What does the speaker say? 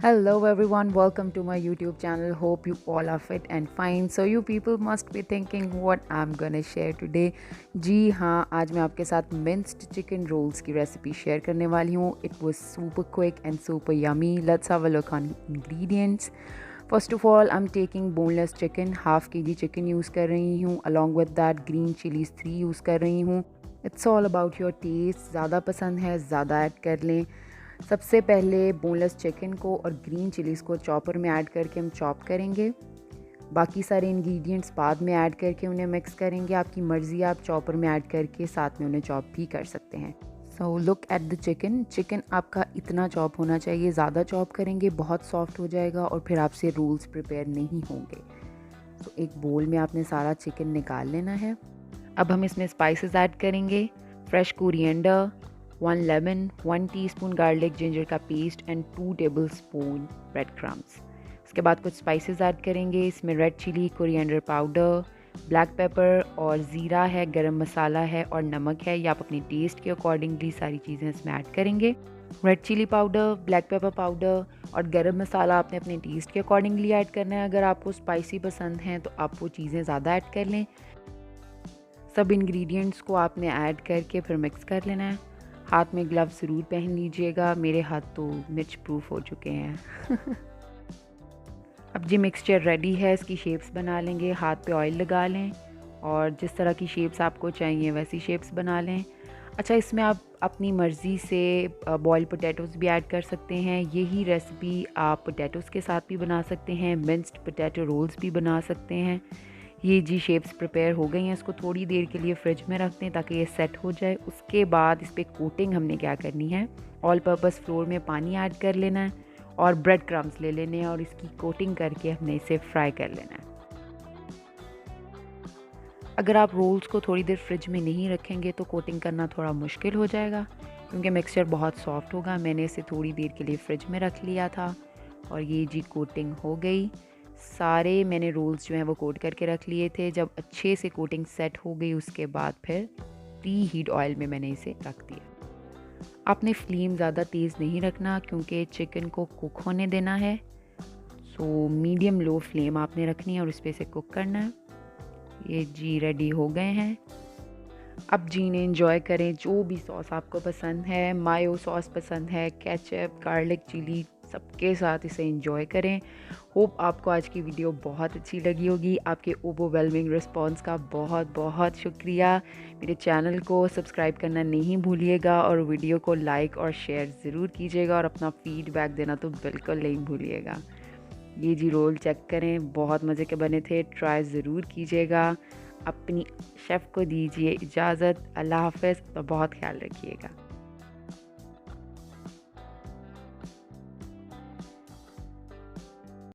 Hello everyone, welcome to my YouTube channel. Hope you all are fit and fine. So you people must be thinking what I'm gonna share today. जी हाँ, आज मैं आपके साथ minced chicken rolls की recipe share करने वाली हूँ. It was super quick and super yummy. Let's have a look on ingredients. First of all, I'm taking boneless chicken, half kg chicken use कर रही हूँ. Along with that, green chilies 3 use कर रही हूँ. It's all about your taste. ज़्यादा पसंद है ज़्यादा ऐड कर लें. सबसे पहले बोनलेस चिकन को और ग्रीन चिलीज़ को चॉपर में ऐड करके हम चॉप करेंगे. बाकी सारे इंग्रेडिएंट्स बाद में ऐड करके उन्हें मिक्स करेंगे. आपकी मर्ज़ी, आप चॉपर में ऐड करके साथ में उन्हें चॉप भी कर सकते हैं. So look at the chicken आपका इतना चॉप होना चाहिए. ज़्यादा चॉप करेंगे बहुत सॉफ्ट हो जाएगा और फिर आपसे रोल्स प्रिपेयर नहीं होंगे. तो एक बोल में आपने सारा चिकन निकाल लेना है. अब हम इसमें स्पाइसेस ऐड करेंगे. Fresh coriander, 1 lemon, 1 teaspoon garlic ginger का paste and 2 tablespoon bread crumbs. उसके बाद कुछ स्पाइसेस ऐड करेंगे. इसमें red chilli, coriander powder, black pepper और ज़ीरा है, गरम मसाला है और नमक है. या आप अपने टेस्ट के अकॉर्डिंगली सारी चीज़ें इसमें ऐड करेंगे. Red chili powder, black pepper powder और गरम मसाला आपने अपने टेस्ट के अकॉर्डिंगली ऐड करना है. अगर आपको स्पाइसी पसंद हैं तो आप वो चीज़ें ज़्यादा ऐड कर लें. सब इंग्रेडिएंट्स को आपने ऐड करके फिर मिक्स कर लेना है. हाथ में ग्लव्स ज़रूर पहन लीजिएगा. मेरे हाथ तो मिर्च प्रूफ हो चुके हैं. अब जी मिक्सचर रेडी है. इसकी शेप्स बना लेंगे. हाथ पे ऑयल लगा लें और जिस तरह की शेप्स आपको चाहिए वैसी शेप्स बना लें. अच्छा, इसमें आप अपनी मर्ज़ी से बॉइल्ड पोटैटोज़ भी ऐड कर सकते हैं. यही रेसिपी आप पोटैटोज़ के साथ भी बना सकते हैं. मिंस्ड पोटैटो रोल्स भी बना सकते हैं. ये जी शेप्स प्रिपेयर हो गई हैं. इसको थोड़ी देर के लिए फ्रिज में रख दें ताकि ये सेट हो जाए. उसके बाद इस पर कोटिंग हमने क्या करनी है, ऑल पर्पस फ्लोर में पानी ऐड कर लेना है और ब्रेड क्रम्स ले लेने हैं और इसकी कोटिंग करके हमने इसे फ्राई कर लेना है. अगर आप रोल्स को थोड़ी देर फ्रिज में नहीं रखेंगे तो कोटिंग करना थोड़ा मुश्किल हो जाएगा क्योंकि मिक्सचर बहुत सॉफ्ट होगा. मैंने इसे थोड़ी देर के लिए फ्रिज में रख लिया था और ये जी कोटिंग हो गई. सारे मैंने रोल्स जो हैं वो कोट करके रख लिए थे. जब अच्छे से कोटिंग सेट हो गई उसके बाद फिर प्री हीट ऑयल में मैंने इसे रख दिया. आपने फ्लेम ज़्यादा तेज़ नहीं रखना क्योंकि चिकन को कुक होने देना है. सो मीडियम लो फ्लेम आपने रखनी है और इस पर से कुक करना है. ये जी रेडी हो गए हैं. अब जी ने इंजॉय करें. जो भी सॉस आपको पसंद है, मायो सॉस पसंद है, केचप, गार्लिक, चिली, सबके साथ इसे इंजॉय करें. होप आपको आज की वीडियो बहुत अच्छी लगी होगी. आपके ओवरवेलमिंग रिस्पांस का बहुत बहुत शुक्रिया. मेरे चैनल को सब्सक्राइब करना नहीं भूलिएगा और वीडियो को लाइक और शेयर ज़रूर कीजिएगा और अपना फीडबैक देना तो बिल्कुल नहीं भूलिएगा. ये जी रोल चेक करें, बहुत मज़े के बने थे. ट्राई ज़रूर कीजिएगा. अपनी शेफ़ को दीजिए इजाज़त. अल्लाह हाफ़िज़. तो बहुत ख्याल रखिएगा.